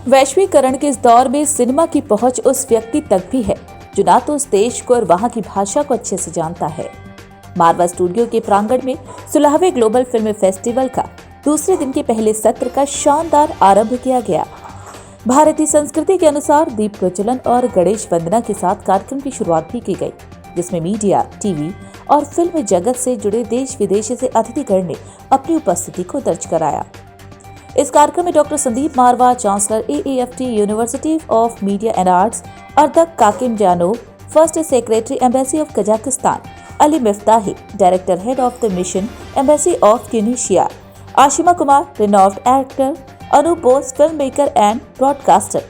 वैश्वीकरण के इस दौर में सिनेमा की पहुंच उस व्यक्ति तक भी है जो ना तो उस देश को और वहां की भाषा को अच्छे से जानता है। मारवा स्टूडियो के प्रांगण में 16वें ग्लोबल फिल्म फेस्टिवल का दूसरे दिन के पहले सत्र का शानदार आरंभ किया गया। भारतीय संस्कृति के अनुसार दीप प्रज्वलन और गणेश वंदना के साथ कार्यक्रम की शुरुआत भी की गई, जिसमें मीडिया, टीवी और फिल्म जगत से जुड़े देश विदेश से अतिथिगण ने अपनी उपस्थिति को दर्ज कराया। इस कार्यक्रम में doctor Sandeep Marwah, chancellor AAFT university of media and arts, Ardak Kakimzhanov, first secretary embassy of Kazakhstan, Ali Miftahi, director head of the mission embassy of Tunisia, Ashima Kumar, renowned actor, Anup Bose, film maker and broadcaster,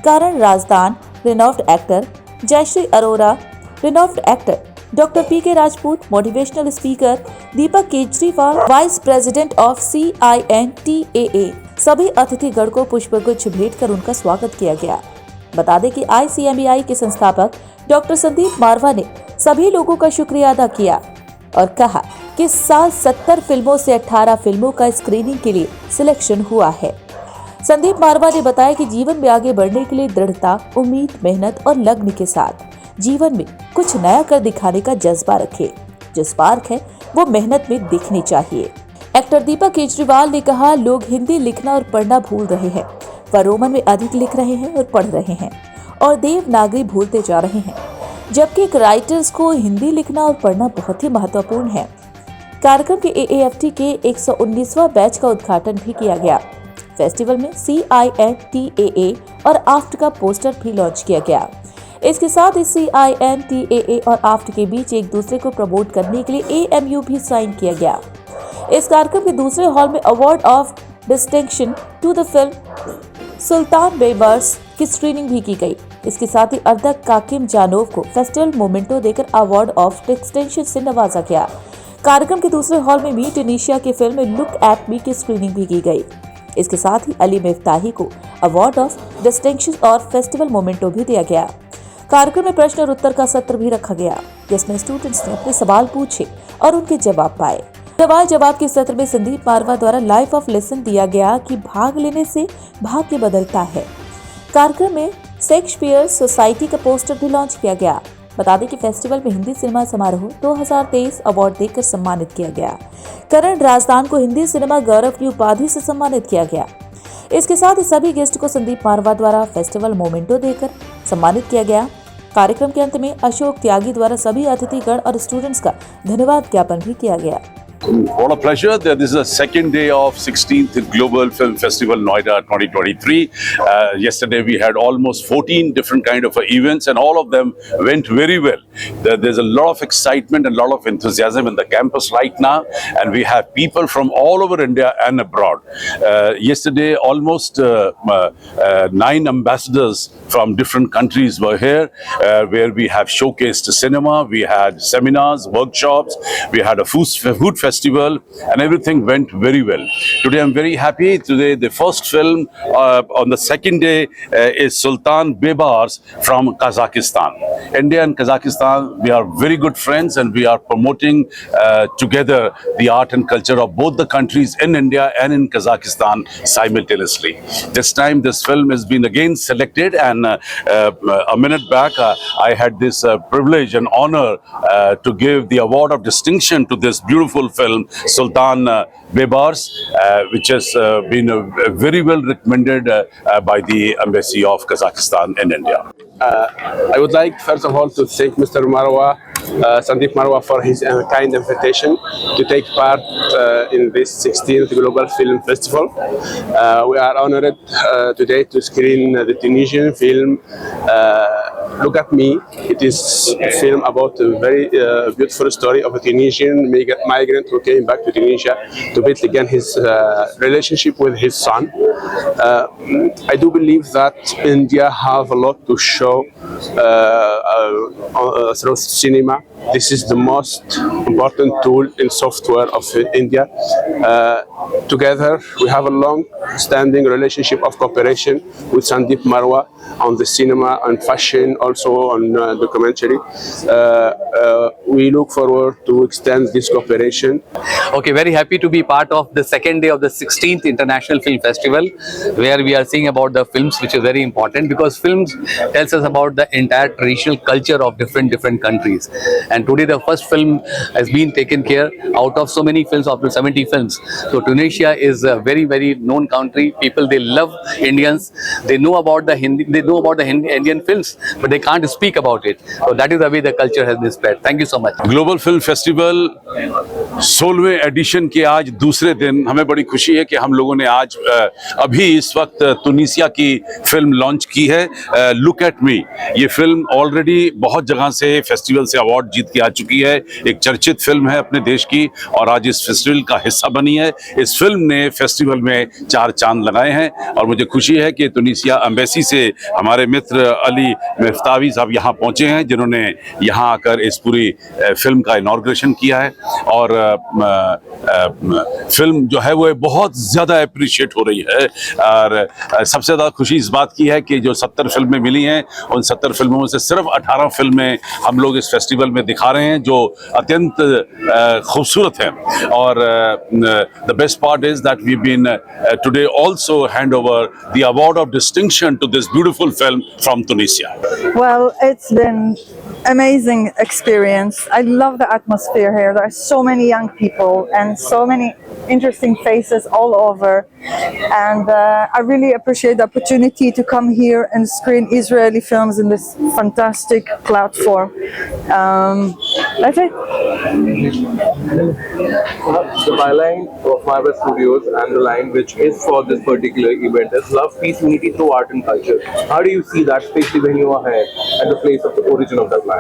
Karan Razdan, renowned actor, Jayshree Arora, renowned actor, doctor PK Rajput, motivational speaker, Deepak Kejriwal, vice president of CINTAA, सभी अतिथिगण को पुष्पगुच्छ भेंट कर उनका स्वागत किया गया। बता दें कि ICMEI के संस्थापक डॉक्टर संदीप मारवा ने सभी लोगों का शुक्रिया अदा किया और कहा कि इस साल 70 फिल्मों से 18 फिल्मों का स्क्रीनिंग के लिए सिलेक्शन हुआ है। संदीप मारवा ने बताया कि जीवन में आगे बढ़ने के लिए दृढ़ता, उम्मीद, मेहनत और लगन के साथ जीवन में कुछ नया कर दिखाने का जज्बा रखे। जो स्पार्क है वो मेहनत में दिखनी चाहिए। एक्टर दीपक केजरीवाल ने कहा, लोग हिंदी लिखना और पढ़ना भूल रहे हैं, वह रोमन में अधिक लिख रहे हैं और पढ़ रहे हैं और देवनागरी भूलते जा रहे हैं, जबकि एक राइटर्स को हिंदी लिखना और पढ़ना बहुत ही महत्वपूर्ण है। कार्यक्रम के AAFT के 119वां बैच का उद्घाटन भी किया गया। फेस्टिवल में CINTAA और AFT का पोस्टर भी लॉन्च किया गया। इसके साथ ही CINTAA और AFT के बीच एक दूसरे को प्रमोट करने के लिए AMU भी साइन किया गया। इस कार्यक्रम के दूसरे हॉल में award of distinction to the film Sultan Baybars की स्क्रीनिंग भी की गई। इसके साथ ही अर्दक काकिम जानोव को फेस्टिवल मोमेंटो देकर अवार्ड ऑफ डिस्टिंक्शन से नवाजा गया। कार्यक्रम के दूसरे हॉल में मी ट्यूनीशिया की फिल्म लुक एट मी की स्क्रीनिंग भी की गई। इसके साथ ही अली मिफ्ताही को अवार्ड ऑफ डिस्टिंक्शन और फेस्टिवल मोमेंटो भी दिया गया। कार्यक्रम में प्रश्न और उत्तर का सत्र भी रखा गया, जिसमें स्टूडेंट्स ने अपने सवाल पूछे और उनके जवाब पाए। सवाल जवाब के सत्र में संदीप मारवा द्वारा लाइफ ऑफ लेसन दिया गया कि भाग लेने से भाग्य बदलता है। कार्यक्रम में शेक्सपियर सोसाइटी का पोस्टर भी लॉन्च किया गया। बता दें कि फेस्टिवल में हिंदी सिनेमा समारोह 2023 अवार्ड देकर सम्मानित किया गया। करण राजदान को हिंदी सिनेमा गौरव की उपाधि से सम्मानित किया गया। इसके साथ ही सभी गेस्ट को संदीप मारवा द्वारा फेस्टिवल मोमेंटो देकर सम्मानित किया गया। कार्यक्रम के अंत में अशोक त्यागी द्वारा सभी अतिथिगण और स्टूडेंट्स का धन्यवाद ज्ञापन भी किया गया। What a pleasure. This is the second day of 16th Global Film Festival Noida 2023. Yesterday we had almost 14 different kind of events and all of them went very well. There's a lot of excitement and a lot of enthusiasm in the campus right now, and we have people from all over India and abroad. Yesterday almost 9 ambassadors from different countries were here, where we have showcased cinema, we had seminars, workshops, we had a food festival, and everything went very well. Today I'm very happy. Today the first film on the second day is Sultan Bebars from Kazakhstan. India and Kazakhstan, we are very good friends, and we are promoting together the art and culture of both the countries in India and in Kazakhstan simultaneously. This time this film has been again selected, and a minute back I had this privilege and honor to give the award of distinction to this beautiful film Sultan Bebars, which has been very well recommended by the Embassy of Kazakhstan in India. I would like first of all to thank Mr. Marwa, Sandeep Marwa, for his kind invitation to take part in this 16th Global Film Festival. We are honored today to screen the Tunisian film Look at Me. It is a film about a very beautiful story of a Tunisian migrant who came back to Tunisia to build again his relationship with his son. I do believe that India have a lot to show through cinema. This is the most important tool in software of India. Together, we have a long-standing relationship of cooperation with Sandeep Marwa on the cinema and fashion, also on documentary. we look forward to extend this cooperation. Okay, very happy to be part of the second day of the 16th International Film Festival, where we are seeing about the films, which is very important because films tells us about the entire traditional culture of different countries. And today the first film has been taken care out of so many films, of the 70 films. So Tunisia is a very known country. People, they love Indians. They know about the Indian films, but they can't speak about it. So that is the way the culture has been spread. Thank you so much. Global film festival 16वें edition के आज दूसरे दिन हमें बड़ी खुशी है कि हम लोगों ने आज अभी इस वक्त तुनीसिया की फिल्म लॉन्च की है, लुक एट मी। ये फिल्म ऑलरेडी बहुत जगह से फेस्टिवल से अवार्ड जीत के आ चुकी है, एक चर्चित फिल्म है अपने देश की और आज इस फेस्टिवल का हिस्सा बनी है। इस फिल्म ने फेस्टिवल में 4 चांद लगाए हैं और मुझे खुशी है कि तुनीसिया एम्बेसी से हमारे मित्र अली मिफ्तावी साहब यहाँ पहुँचे हैं, जिन्होंने यहाँ आकर इस पूरी फिल्म का इनॉग्रेशन किया है और फिल्म जो है वो बहुत ज़्यादा अप्रिशिएट हो रही है। और सबसे ज़्यादा खुशी इस बात की है कि जो 70 फिल्में मिली हैं, उन 70 फिल्मों में से सिर्फ 18 फिल्में हम लोग इस फेस्टिवल में दिखा रहे हैं, जो अत्यंत खूबसूरत हैं। और the best part is that we been today also hand over the award of distinction to this beautiful film from Tunisia. Well, it's been amazing experience. I love the atmosphere here. There are so many young people and so many interesting faces all over, and I really appreciate the opportunity to come here and screen Israeli films in this fantastic platform. That's it. The byline of Marvel Studios and the line which is for this particular event is love, peace, unity through art and culture. How do you see that, especially when you are here at the place of the origin of that line?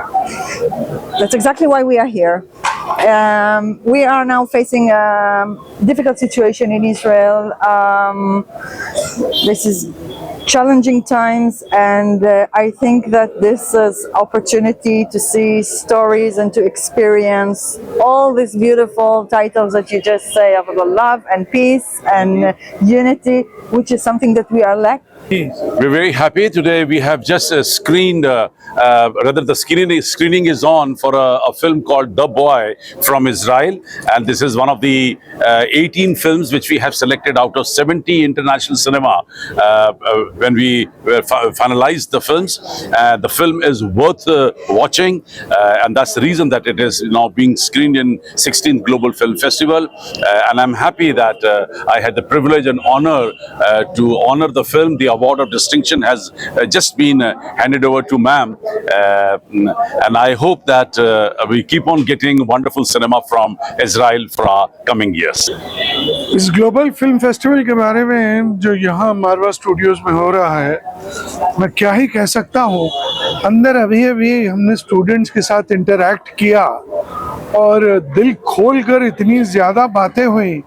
That's exactly why we are here. We are now facing a difficult situation in Israel. This is challenging times, and I think that this is opportunity to see stories and to experience all these beautiful titles that you just say of the love and peace and unity, which is something that we are lacking. We're very happy today. We have just screened, rather the screening is on for a film called The Boy from Israel, and this is one of the 18 films which we have selected out of 70 international cinema when we finalized the films. The film is worth watching, and that's the reason that it is now being screened in 16th Global Film Festival. And I'm happy that I had the privilege and honor to honor the film. The award of distinction has just been handed over to ma'am, and I hope that we keep on getting wonderful cinema from Israel for our coming years. इस global film festival के बारे में जो यहाँ मारवा studios में हो रहा है, मैं क्या ही कह सकता हूँ। अंदर अभी हमने स्टूडेंट्स के साथ इंटरैक्ट किया और दिल खोलकर इतनी ज़्यादा बातें हुई,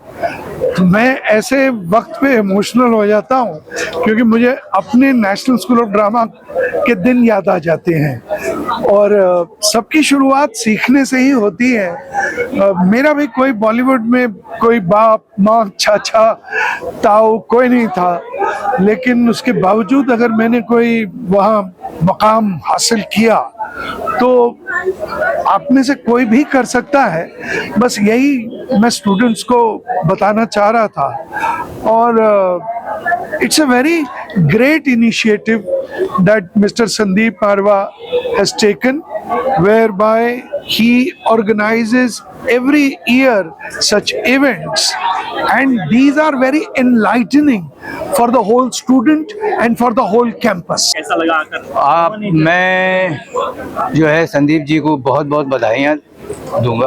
मैं ऐसे वक्त पे इमोशनल हो जाता हूँ क्योंकि मुझे अपने नेशनल स्कूल ऑफ ड्रामा के दिन याद आ जाते हैं। और सबकी शुरुआत सीखने से ही होती है। मेरा भी कोई बॉलीवुड में कोई बाप माँ चाचा ताऊ कोई नहीं था, लेकिन उसके बावजूद अगर मैंने कोई वहाँ मकाम हासिल किया तो आप में से कोई भी कर सकता है। बस यही मैं स्टूडेंट्स को बताना चाह रहा था। और it's a very great initiative that Mr. Sandeep Marwa has taken, whereby he organizes every year such events, and these are very enlightening for the whole student and for the whole campus. मैं जो है संदीप जी को बहुत बहुत बधाइयाँ दूंगा,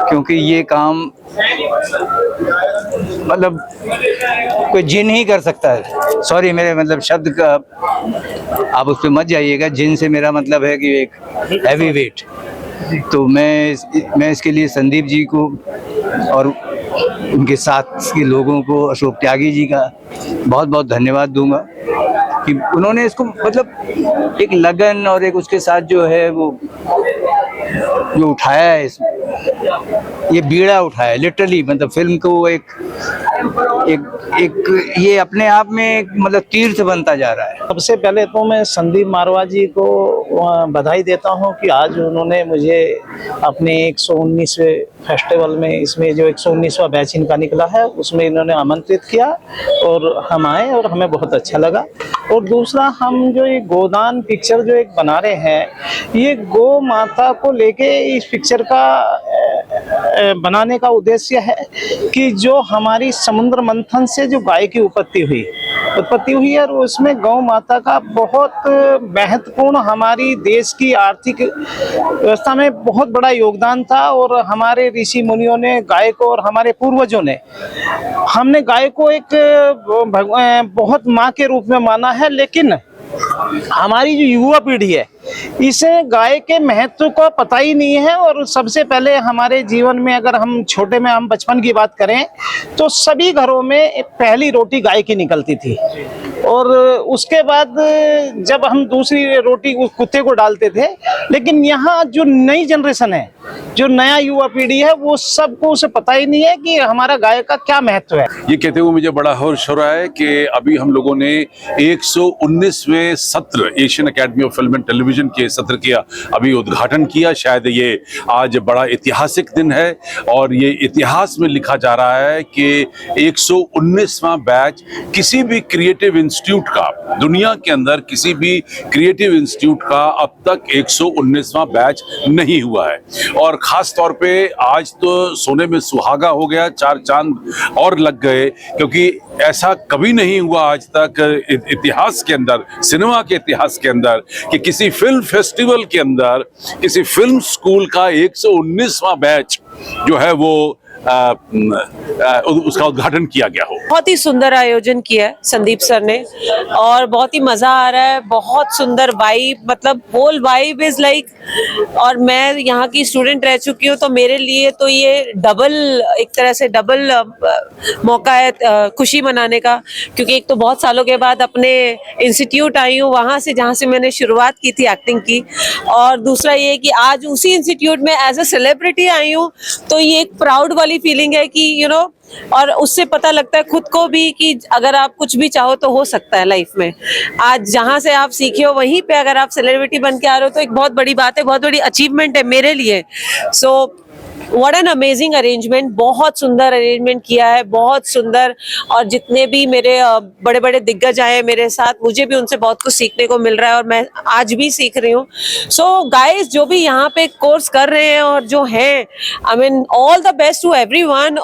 क्योंकि ये काम मतलब कोई जिन ही कर सकता है। सॉरी मेरे मतलब शब्द का आप उस पर मत जाइएगा, जिन से मेरा मतलब है कि एक हैवी वेट। तो मैं इसके लिए संदीप जी को और उनके साथ के लोगों को, अशोक त्यागी जी का बहुत बहुत धन्यवाद दूंगा कि उन्होंने इसको मतलब एक लगन और एक उसके साथ जो है वो जो उठाया है इसमें, ये बीड़ा उठाया लिटरली, मतलब फिल्म को एक ये अपने आप में एक मतलब तीर्थ बनता जा रहा है। सबसे पहले तो मैं संदीप मारवा जी को बधाई देता हूं कि आज उन्होंने मुझे अपने 119वें फेस्टिवल में, इसमें जो 119वां बैच इनका निकला है उसमें इन्होंने आमंत्रित किया और हम आए और हमें बहुत अच्छा लगा। और दूसरा, हम जो ये गोदान पिक्चर जो एक बना रहे हैं, ये गौ माता को लेके इस पिक्चर का बनाने का उद्देश्य है कि जो हमारी समुद्र मंथन से जो गाय की उत्पत्ति हुई है और उसमें गौ माता का बहुत महत्वपूर्ण हमारी देश की आर्थिक व्यवस्था में बहुत बड़ा योगदान था। और हमारे ऋषि मुनियों ने गाय को, और हमारे पूर्वजों ने, हमने गाय को एक बहुत माँ के रूप में माना है। लेकिन हमारी जो युवा पीढ़ी है, इसे गाय के महत्व को पता ही नहीं है। और सबसे पहले हमारे जीवन में, अगर हम छोटे में, हम बचपन की बात करें तो सभी घरों में पहली रोटी गाय की निकलती थी और उसके बाद जब हम दूसरी रोटी उस कुत्ते को डालते थे। लेकिन यहाँ जो नई जनरेशन है, जो नया युवा पीढ़ी है, वो सबको उसे पता ही नहीं है कि हमारा गाय का क्या महत्व है। ये कहते हुए मुझे बड़ा हर्ष हो रहा है कि अभी हम लोगों ने 119वें सत्र Asian academy of film and television के सत्र किया अभी उद्घाटन किया। शायद ये आज बड़ा ऐतिहासिक दिन है और ये इतिहास में लिखा जा रहा है कि 119वां बैच किसी भी क्रिएटिव इंस्टीट्यूट का, दुनिया के अंदर किसी भी क्रिएटिव इंस्टीट्यूट का अब तक 119वां बैच नहीं हुआ है। और खास तौर पे आज तो सोने में सुहागा हो गया, 4 चांद और लग गए, क्योंकि ऐसा कभी नहीं हुआ आज तक इतिहास के अंदर, सिनेमा के इतिहास के अंदर, कि किसी फिल्म फेस्टिवल के अंदर किसी फिल्म स्कूल का 119वां बैच जो है वो उसका उद्घाटन किया गया हो। बहुत ही सुंदर आयोजन किया है संदीप सर ने और बहुत ही मजा आ रहा है। बहुत सुंदर वाइब, मतलब होल वाइब इज लाइक, और मैं यहाँ की स्टूडेंट रह चुकी हूँ तो मेरे लिए तो ये डबल, एक तरह से डबल मौका है खुशी मनाने का, क्योंकि एक तो बहुत सालों के बाद अपने इंस्टीट्यूट आई हूँ, वहाँ से जहाँ से मैंने शुरुआत की थी एक्टिंग की, और दूसरा ये कि आज उसी इंस्टीट्यूट में एज अ सेलिब्रिटी आई हूँ। तो ये एक प्राउड वाली फीलिंग है कि यू नो, और उससे पता लगता है खुद को भी कि अगर आप कुछ भी चाहो तो हो सकता है लाइफ में। आज जहां से आप सीखे हो वहीं पे अगर आप सेलिब्रिटी बन के आ रहे हो तो एक बहुत बड़ी बात है, बहुत बड़ी अचीवमेंट है मेरे लिए। So what an amazing arrangement, बहुत सुंदर अरेंजमेंट किया है, बहुत सुंदर। और जितने भी मेरे बड़े बड़े दिग्गज आए मेरे साथ, मुझे भी उनसे बहुत कुछ सीखने को मिल रहा है और मैं आज भी सीख रही हूँ। सो गाइस, जो भी यहाँ पे कोर्स कर रहे हैं और जो हैं, I mean all the best to everyone.